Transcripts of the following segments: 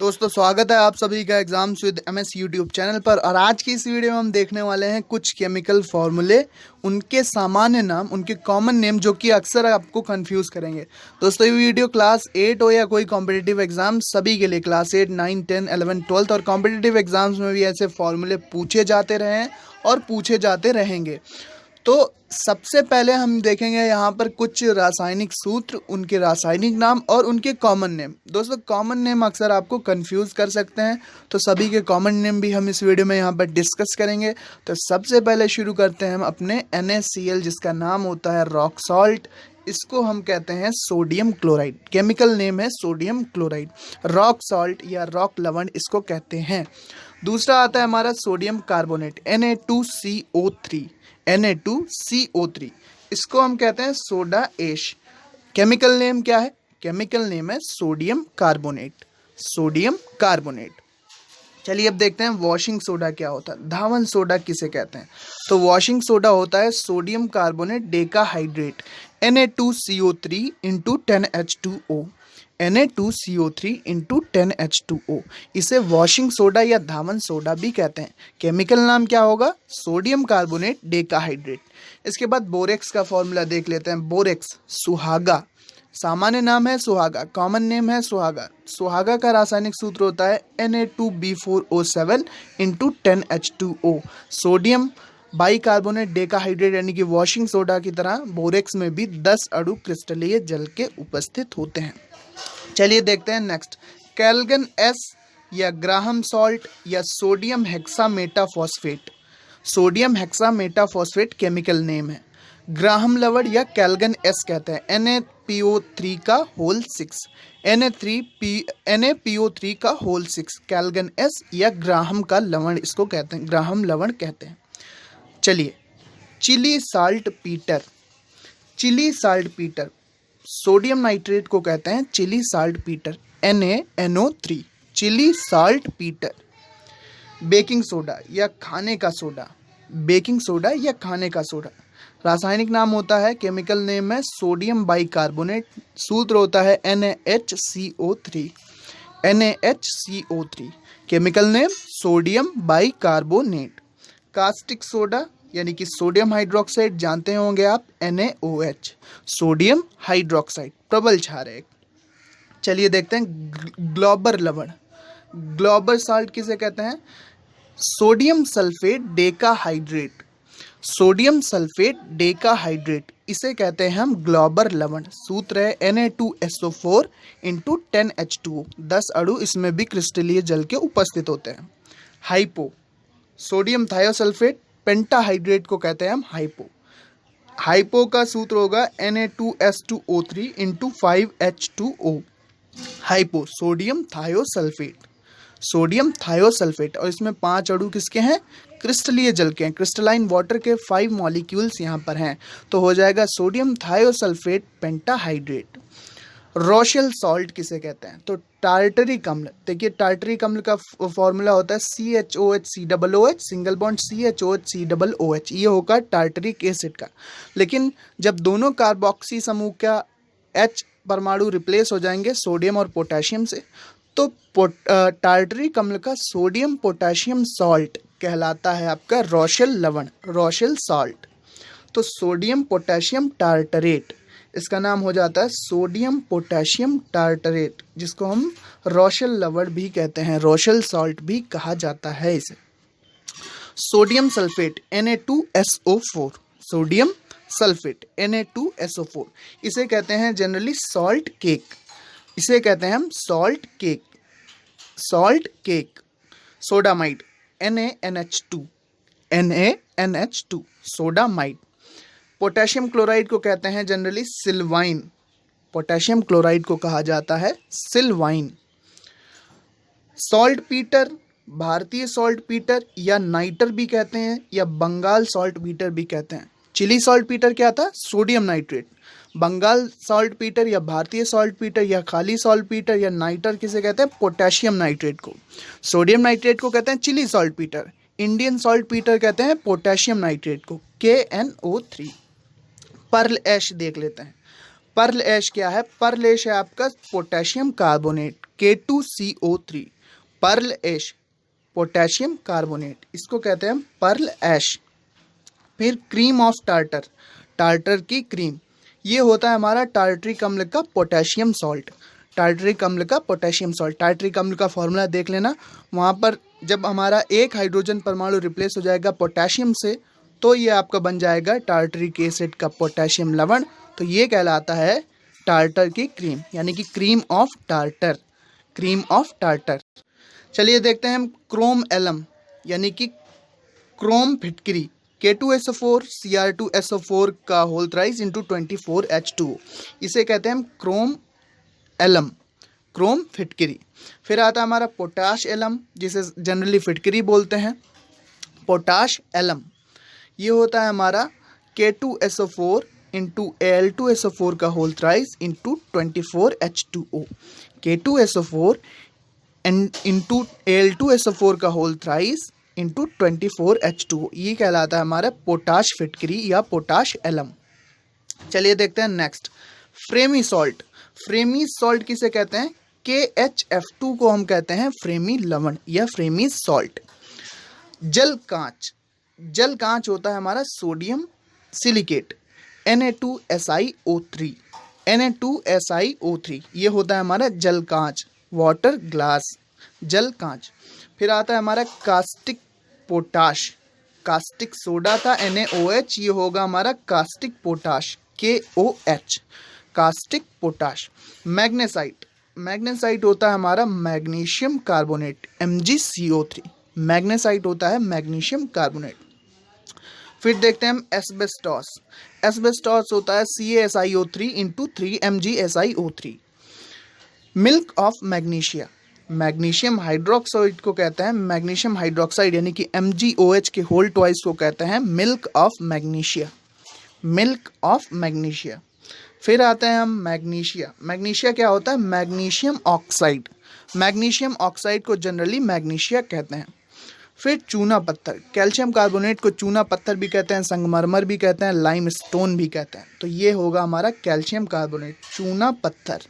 दोस्तों स्वागत है आप सभी का exams with MS YouTube channel पर। और आज की इस वीडियो में हम देखने वाले हैं कुछ केमिकल फॉर्मूले, उनके सामान्य नाम, उनके कॉमन नेम, जो कि अक्सर आपको कंफ्यूज करेंगे। दोस्तों ये वीडियो क्लास 8 हो या कोई कॉम्पिटिटिव एग्जाम, सभी के लिए, क्लास 8, 9, 10, 11, 12 और कॉम्पिटिटिव एग्जाम्स में भी ऐसे फॉर्मूले पूछे जाते रहे हैं और पूछे जाते रहेंगे। तो सबसे पहले हम देखेंगे यहाँ पर कुछ रासायनिक सूत्र, उनके रासायनिक नाम और उनके कॉमन नेम। दोस्तों कॉमन नेम अक्सर आपको कंफ्यूज कर सकते हैं, तो सभी के कॉमन नेम भी हम इस वीडियो में यहाँ पर डिस्कस करेंगे। तो सबसे पहले शुरू करते हैं हम अपने NaCl, जिसका नाम होता है रॉक सॉल्ट। इसको हम कहते हैं सोडियम क्लोराइड, केमिकल नेम है सोडियम क्लोराइड। रॉक सॉल्ट या रॉक लवण इसको कहते हैं। दूसरा आता है हमारा सोडियम कार्बोनेट, Na2CO3, Na2CO3, इसको हम कहते हैं सोडा ऐश। केमिकल नेम क्या है? केमिकल नेम है सोडियम कार्बोनेट, सोडियम कार्बोनेट। चलिए अब देखते हैं वॉशिंग सोडा क्या होता है, धावन सोडा किसे कहते हैं। तो वॉशिंग सोडा होता है sodium carbonate decahydrate, Na2CO3 into 10H2O, Na2CO3 into 10H2O। इसे वॉशिंग सोडा या धावन सोडा भी कहते हैं। केमिकल नाम क्या होगा? Sodium carbonate decahydrate. इसके बाद बोरेक्स का फॉर्मूला देख लेते हैं। बोरेक्स सुहागा, सामान्य नाम है सुहागा, कॉमन नेम है सुहागा। सुहागा का रासायनिक सूत्र होता है Na2B4O7 into 10H2O। Sodium bicarbonate decahydrate यानी कि वॉशिंग सोडा की तरह बोरेक्स में भी 10 अणु क्रिस्टलीय जल के उपस्थित होते हैं। चलिए देखते हैं नेक्स्ट, कैल्गन एस या ग्राहम सॉल्ट या sodium hexametaphosphate. Sodium hexametaphosphate chemical name है। ग्राहम लवण या कैल्गन एस कहते हैं NaPO3 का होल 6, NaPO3 का होल 6, कैल्गन एस या ग्राहम का लवण इसको कहते हैं, ग्राहम लवण कहते हैं। चलिए Chile saltpetre, Chile saltpetre, sodium nitrate को कहते हैं Chile saltpetre, NaNO3, Chile saltpetre. Baking soda या खाने का सोडा, बेकिंग सोडा या खाने का सोडा, रासायनिक नाम होता है, केमिकल नेम है सोडियम बाइकार्बोनेट, सूत्र होता है NaHCO3, NaHCO3, chemical name sodium bicarbonate. Caustic soda यानी कि सोडियम हाइड्रोक्साइड, जानते होंगे आप, NaOH, सोडियम हाइड्रोक्साइड, प्रबल क्षार। चलिए देखते हैं ग्लोबर लवण, ग्लोबर साल्ट किसे कहते हैं? Sodium sulphate decahydrate, sodium sulphate decahydrate, इसे कहते हैं हम ग्लोबर लवण। सूत्र है Na2SO4 इंटू 10H2O, 10 अणु इसमें भी क्रिस्टलीय जल के उपस्थित होते हैं। हाइपो, सोडियम थायोसल्फेट पेंटाहाइड्रेट को कहते हैं हम हाइपो। हाइपो का सूत्र होगा Na2S2O3 into 5H2O, hypo, sodium thiosulphate, sodium thiosulphate. और इसमें 5 अणु किसके हैं? क्रिस्टलीय जल के हैं, क्रिस्टलाइन वाटर के 5 मॉलिक्यूल्स यहाँ पर हैं, तो हो जाएगा sodium thiosulphate pentahydrate. Rochelle salt किसे कहते हैं? तो टार्टरिक अम्ल, देखिए टार्टरिक अम्ल का फॉर्मूला होता है CHOHCOOH, सिंगल बॉन्ड CHOHCOOH, ये होगा टार्टरिक एसिड का। लेकिन जब दोनों कार्बोक्सी समूह का H परमाणु रिप्लेस हो जाएंगे सोडियम और पोटेशियम से, तो टार्टरिक अम्ल का सोडियम पोटेशियम सॉल्ट कहलाता है आपका रोशेल लवण, रोशेल सॉल्ट। तो सोडियम पोटेशियम टार्टरेट, इसका नाम हो जाता है सोडियम पोटेशियम टार्टरेट, जिसको हम रोशेल लवण भी कहते हैं, रोशेल सॉल्ट भी कहा जाता है इसे। Sodium sulphate Na2SO4, sodium sulphate Na2SO4, इसे कहते हैं जनरली सॉल्ट केक, इसे कहते हैं हम salt cake, salt cake. Sodamide NaNH2, NaNH2, sodamide. Potassium chloride को कहते हैं जनरली सिल्वाइन, पोटेशियम क्लोराइड को कहा जाता है सिल्वाइन। सॉल्ट पीटर, भारतीय सॉल्ट पीटर या नाइटर भी कहते हैं, या बंगाल सॉल्ट पीटर भी कहते हैं। चिली सॉल्ट पीटर क्या था? Sodium nitrate. Bengal saltpetre या भारतीय सॉल्ट पीटर या खाली सॉल्ट पीटर या नाइटर किसे कहते हैं? पोटेशियम नाइट्रेट को। सोडियम नाइट्रेट को कहते हैं Chile saltpetre. Indian saltpetre कहते हैं पोटेशियम नाइट्रेट को, KNO3। पर्ल ऐश देख लेते हैं। पर्ल ऐश क्या है? पर्ल ऐश है आपका पोटेशियम कार्बोनेट, K2CO3, पर्ल ऐश, पोटेशियम कार्बोनेट, इसको कहते हैं पर्ल ऐश। फिर क्रीम ऑफ टार्टर, टार्टर की क्रीम, ये होता है हमारा टार्टरिक अम्ल का पोटेशियम सॉल्ट, टार्टरिक अम्ल का पोटेशियम सॉल्ट। टार्टरिक अम्ल का फॉर्मूला देख लेना, वहाँ पर जब हमारा एक हाइड्रोजन परमाणु रिप्लेस हो जाएगा पोटेशियम से, तो ये आपका बन जाएगा टार्टरिक एसिड का पोटेशियम लवण, तो ये कहलाता है टार्टर की क्रीम, यानी कि cream of tartar, cream of tartar. चलिए देखते हैं हम क्रोम एलम, यानी कि क्रोम फिटकरी, K2SO4 Cr2SO4 का होल थ्राइस इंटू 24H2O, इसे कहते हैं हम क्रोम एलम, क्रोम फिटकरी। फिर आता है हमारा पोटाश एलम, जिसे जनरली फिटकरी बोलते हैं, पोटाश एलम। ये होता है हमारा K2SO4 इंटू Al2SO4 का whole thrice into 24H2O, K2SO4 into Al2SO4 का होल थ्राइस इंटू 24H2O, ये कहलाता है हमारा पोटाश फिटकरी या पोटाश एलम। चलिए देखते हैं नेक्स्ट, फ्रेमी सॉल्ट। फ्रेमी सॉल्ट किसे कहते हैं? KHF2 को हम कहते हैं फ्रेमी लवण या फ्रेमी सॉल्ट। जल कांच, जल कांच होता है हमारा सोडियम सिलिकेट, Na2SiO3, Na2SiO3, ये होता है हमारा जल कांच, वाटर ग्लास, जल कांच। फिर आता है हमारा कास्टिक पोटाश, कास्टिक सोडा था NaOH, ये होगा हमारा caustic potash, KOH, caustic potash. Magnesite, magnesite होता है हमारा मैग्नीशियम कार्बोनेट, MgCO3, मैग्नेसाइट होता है मैग्नीशियम कार्बोनेट। फिर देखते हैं हम एस्बेस्टॉस, एस्बेस्टॉस होता है CaSiO3 into 3MgSiO3। Milk of magnesia, magnesium hydroxide को कहते हैं मैग्नीशियम हाइड्रोक्साइड, यानी कि MgOH के होल ट्वाइस को कहते हैं milk of magnesia, milk of magnesia. फिर आते हैं हम मैग्नीशिया, मैग्नीशिया क्या होता है? मैग्नीशियम ऑक्साइड, मैग्नीशियम ऑक्साइड को जनरली मैग्नीशिया कहते हैं। फिर चूना पत्थर, कैल्शियम कार्बोनेट को चूना पत्थर भी कहते हैं, संगमरमर भी कहते हैं, लाइम स्टोन भी कहते हैं, तो ये होगा हमारा कैल्शियम कार्बोनेट, चूना पत्थर।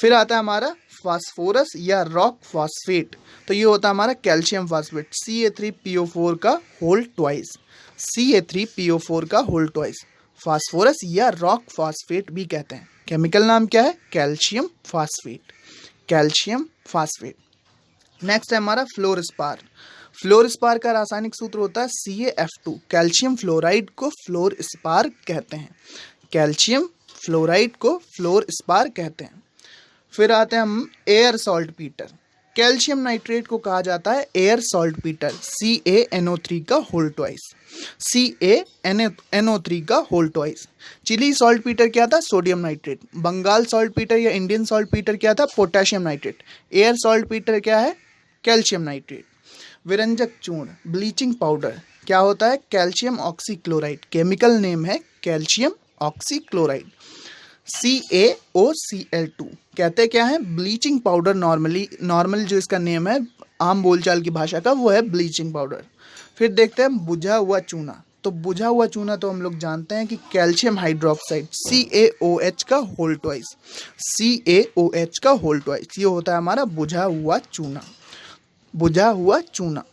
फिर आता है हमारा फास्फोरस या रॉक फॉस्फेट, तो ये होता है हमारा कैल्शियम फॉस्फेट, Ca3PO4 का होल ट्वाइस, Ca3PO4 का होल ट्वाइस, फास्फोरस या रॉक फॉस्फेट भी कहते हैं। केमिकल नाम क्या है? Calcium phosphate, calcium phosphate. Next है हमारा फ्लोरस्पार, फ्लोरस्पार का रासायनिक सूत्र होता है CaF2, कैल्शियम फ्लोराइड को फ्लोरस्पार कहते हैं, कैल्शियम फ्लोराइड को फ्लोरस्पार कहते हैं। फिर आते हैं हम air salt Peter, calcium nitrate को कहा जाता है एयर सॉल्ट पीटर, CaNO3 का होल ट्वाइस, CaNO3 का whole twice. Chile saltpetre क्या था? Sodium nitrate. Bengal saltpetre या इंडियन सॉल्ट पीटर क्या था? Potassium nitrate. Air saltpetre क्या है? Calcium nitrate. विरंजक चूर्ण, ब्लीचिंग पाउडर क्या होता है? कैल्शियम ऑक्सीक्लोराइड, केमिकल नेम है कैल्शियम ऑक्सीक्लोराइड, CaOCl2। कहते क्या है? Bleaching powder. नॉर्मल जो इसका नेम है आम बोलचाल की भाषा का, वो है ब्लीचिंग पाउडर। फिर देखते हैं बुझा हुआ चूना, तो बुझा हुआ चूना तो हम लोग जानते हैं कि कैल्शियम हाइड्रोक्साइड, CaOH का होल ट्वाइस, CaOH का होल ट्वाइस, ये होता है हमारा बुझा हुआ चूना, बुझा हुआ चूना।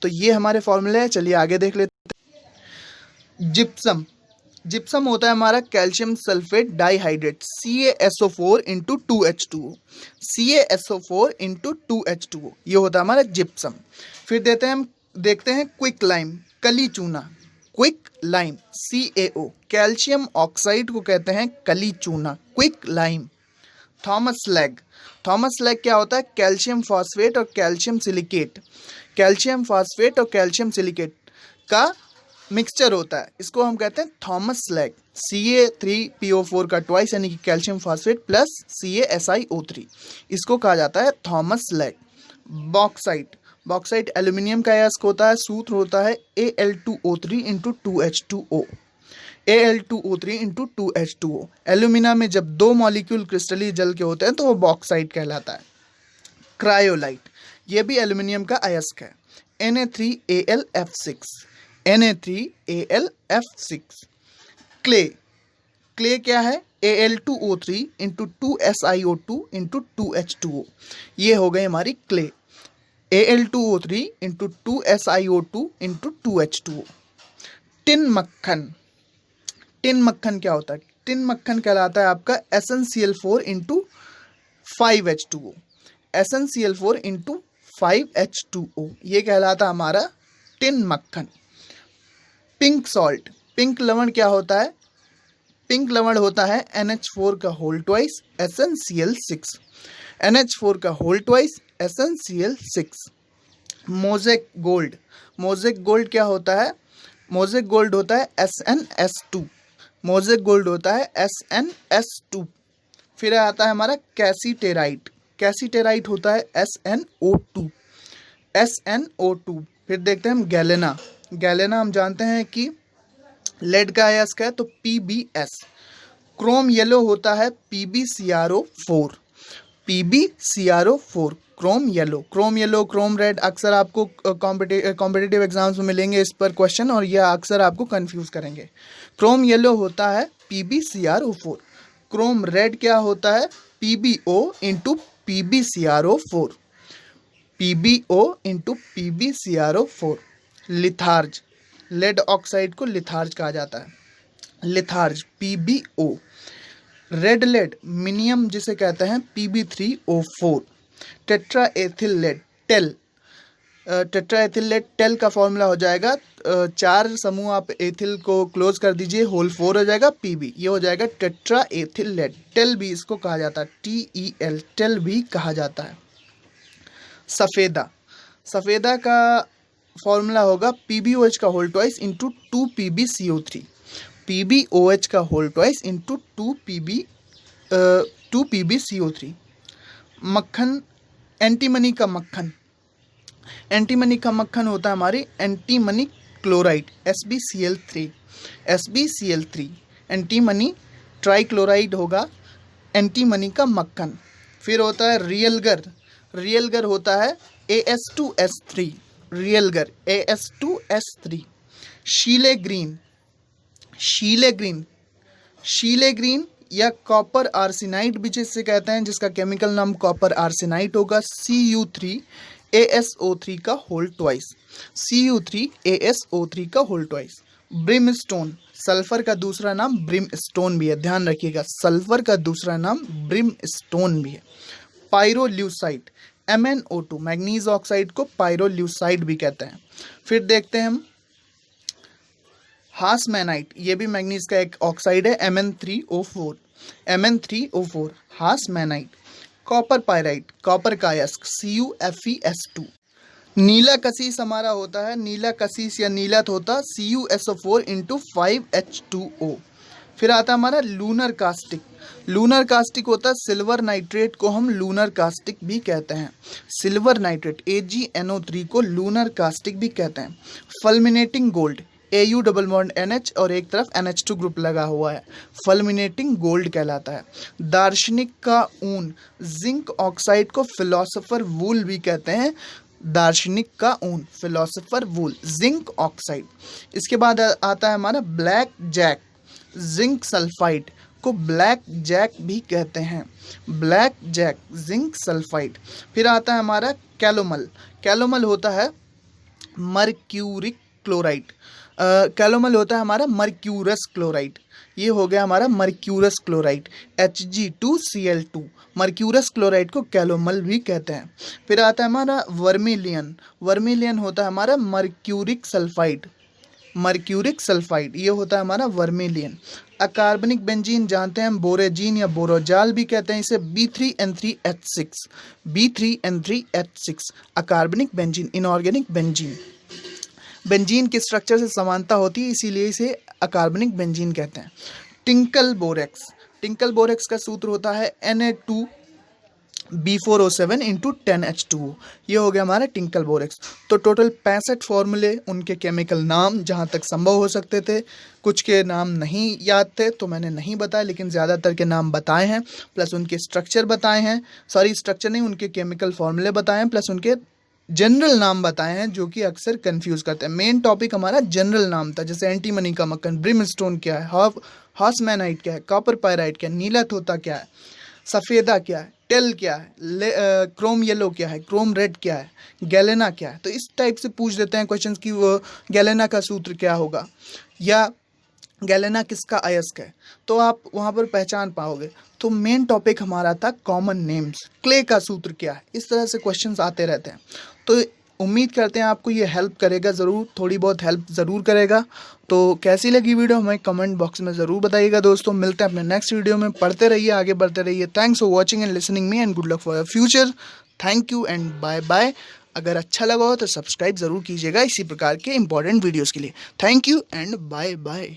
तो ये हमारे फॉर्मूले हैं। चलिए आगे देख लेते हैं। जिप्सम, जिप्सम होता है हमारा calcium sulphate dihydrate, CaSO4 into 2H2O, CaSO4 into 2H2O, ये होता है हमारा जिप्सम। फिर देखते हैं क्विक लाइम, कली चूना, quick lime, CaO, calcium oxide को कहते हैं कली चूना, quick lime. Thomas lag, Thomas lag क्या होता है? कैल्शियम फॉस्फेट और कैल्शियम सिलिकेट, कैल्शियम फॉस्फेट और कैल्शियम सिलिकेट का मिक्सचर होता है, इसको हम कहते हैं थॉमस लैग। Ca3PO4 का ट्वाइस, यानी कि कैल्शियम फॉस्फेट प्लस CaSiO3, इसको कहा जाता है Thomas lag. Bauxite, bauxite aluminium का अयस्क होता है, सूत्र होता है Al2O3 into 2H2O, Al2O3 into 2H2O। Alumina में जब दो मॉलिक्यूल क्रिस्टली जल के होते हैं तो वो बॉक्साइट कहलाता है। क्रायोलाइट, ये भी एल्यूमिनियम का अयस्क है, Na3Al F6, Na3Al F6। Clay, clay क्या है, Al2O3 into 2SiO2 into 2H2O, ये हो गई हमारी clay. Al2O3 into 2SiO2 into 2H2O। Tin मक्खन, टिन मक्खन क्या होता है, टिन मक्खन कहलाता है आपका SnCl4 into 5H2O, SnCl4 into 5H2O, ये कहलाता हमारा टिन मक्खन। पिंक सॉल्ट, पिंक लवण क्या होता है, पिंक लवण होता है NH4 का होल ट्वाइस SnCl6, NH4 का whole twice SnCl6। Mosaic gold, mosaic gold क्या होता है, मोज़ेक गोल्ड होता है SNS2, मोज़ेक गोल्ड होता है SNS2। फिर आता है हमारा कैसीटेराइट, कैसीटेराइट होता है SnO2, SnO2। फिर देखते हैं हम गैलेना, गैलेना हम जानते हैं कि लेड का आयस्क है तो PbS। क्रोम येलो होता है PbCrO4, PbCrO4 Chrome yellow, Chrome yellow, Chrome red अक्सर आपको कॉम्पिटिटिव एग्जाम्स में मिलेंगे इस पर क्वेश्चन, और यह अक्सर आपको कंफ्यूज करेंगे। क्रोम येलो होता है PbCrO4, क्रोम रेड क्या होता है PbO into PbCrO4, PbO into PbCrO4। Litharge, lead oxide को लिथार्ज कहा जाता है, litharge PbO। Red lead minium जिसे कहते हैं Pb3O4। Tetraethyl lead TEL, tetraethyl lead TEL का फॉर्मूला हो जाएगा, 4 समूह आप एथिल को क्लोज कर दीजिए, होल 4 हो जाएगा Pb, ये हो जाएगा टेट्रा एथिल लेड। टेल भी इसको कहा जाता है, TEL, टेल भी कहा जाता है। सफ़ेदा, सफ़ेदा का फॉर्मूला होगा PbOH का whole twice into 2PbCO3, PbOH का होल ट्वाइस इंटू 2PbCO3। मक्खन, एंटीमनी का मक्खन, एंटीमनी का मक्खन होता है हमारी antimony chloride SbCl3, SbCl3। Antimony trichloride होगा एंटीमनी का मक्खन। फिर होता है रियलगर, रियलगर होता है As2S3, realgar As2S3। शीले green, शीले green, शीले green या कॉपर आर्सेनाइड भी जिससे कहते हैं, जिसका केमिकल नाम कॉपर आर्सेनाइड होगा Cu3ASO3 का होल ट्वाइस, Cu3ASO3 का होल ट्वाइस। ब्रिमस्टोन, सल्फर का दूसरा नाम ब्रिमस्टोन भी है, ध्यान रखिएगा, सल्फर का दूसरा नाम ब्रिमस्टोन भी है। पायरोल्यूसाइड MnO2, मैग्नीज ऑक्साइड को पायरोल्यूसाइड भी कहते हैं। फिर देखते हैं हम हासमैनाइट, ये भी मैग्नीज का एक ऑक्साइड है Mn3O4, Mn3O4 हासमैनाइट। Copper pyrite, copper का अयस्क CuFeS2। नीला कसीस हमारा होता है, नीला कसीस या नीलत होता CuSO4 इंटू 5H2O। फिर आता है हमारा लूनर कास्टिक, लूनर कास्टिक होता है सिल्वर नाइट्रेट को हम लूनर कास्टिक भी कहते हैं, सिल्वर नाइट्रेट AgNO3 को लूनर कास्टिक भी कहते हैं। Fulminating gold Au double bond NH और एक तरफ NH2 ग्रुप लगा हुआ है, फल्मिनेटिंग गोल्ड कहलाता है। दार्शनिक का ऊन, जिंक ऑक्साइड को फिलोसोफर वूल भी कहते हैं, दार्शनिक का ऊन फिलोसोफर वूल, जिंक ऑक्साइड। इसके बाद आता है हमारा ब्लैक जैक, जिंक सल्फाइड को ब्लैक जैक भी कहते हैं, ब्लैक जैक जिंक सल्फाइड। फिर आता है हमारा कैलोमल, कैलोमल होता है मर्क्यूरिक क्लोराइड, कैलोमल होता है हमारा मर्क्यूरस क्लोराइड, ये हो गया हमारा mercurous chloride Hg2Cl2, mercurous chloride को कैलोमल भी कहते हैं। फिर आता है हमारा वर्मिलियन, वर्मिलियन होता है हमारा मर्क्यूरिक सल्फाइड, मर्क्यूरिक सल्फाइड, ये होता है हमारा वर्मिलियन। अकार्बनिक बेंजीन जानते हैं हम बोरेजीन या बोरोजाल भी कहते हैं इसे, B3N3H6, B3N3H6 अकार्बनिक बेंजीन, इनऑर्गेनिक बेंजीन। बेंजीन के स्ट्रक्चर से समानता होती है इसीलिए इसे अकार्बनिक बेंजीन कहते हैं। टिंकल बोरेक्स, टिंकल बोरेक्स का सूत्र होता है Na2B4O7 इंटू 10H2O, ये हो गया हमारा टिंकल बोरेक्स। तो टोटल 65 फॉर्मूले, उनके केमिकल नाम जहाँ तक संभव हो सकते थे, कुछ के नाम नहीं याद थे तो मैंने नहीं बताया, लेकिन ज़्यादातर के नाम बताए हैं, प्लस उनके स्ट्रक्चर बताए हैं, सॉरी स्ट्रक्चर नहीं, उनके केमिकल फॉर्मूले बताए हैं, प्लस उनके जनरल नाम बताए हैं जो कि अक्सर कंफ्यूज करते हैं। मेन टॉपिक हमारा जनरल नाम था, जैसे एंटीमनी का मक्खन, ब्रिमस्टोन क्या है, हॉर्समैनाइट क्या है, कॉपर पायराइट क्या है, नीला तोता क्या है, सफ़ेदा क्या है, टेल क्या है, क्रोम येलो क्या है, क्रोम रेड क्या है, गैलेना क्या है। तो इस टाइप से पूछ देते हैं क्वेश्चंस कि वो गैलेना का सूत्र क्या होगा या गैलेना किसका अयस्क है, तो आप वहाँ पर पहचान पाओगे। तो मेन टॉपिक हमारा था कॉमन नेम्स, क्ले का सूत्र क्या है। इस तरह से क्वेश्चंस आते रहते हैं। तो उम्मीद करते हैं आपको ये हेल्प करेगा, ज़रूर थोड़ी बहुत हेल्प ज़रूर करेगा। तो कैसी लगी वीडियो हमें कमेंट बॉक्स में ज़रूर बताइएगा। दोस्तों मिलते हैं अपने नेक्स्ट वीडियो में। पढ़ते रहिए, आगे बढ़ते रहिए। Thanks for watching and listening me and good luck for your future. Thank you and bye bye. अगर अच्छा लगा हो तो सब्सक्राइब ज़रूर कीजिएगा इसी प्रकार के इंपॉर्टेंट वीडियोज़ के लिए। Thank you and bye bye.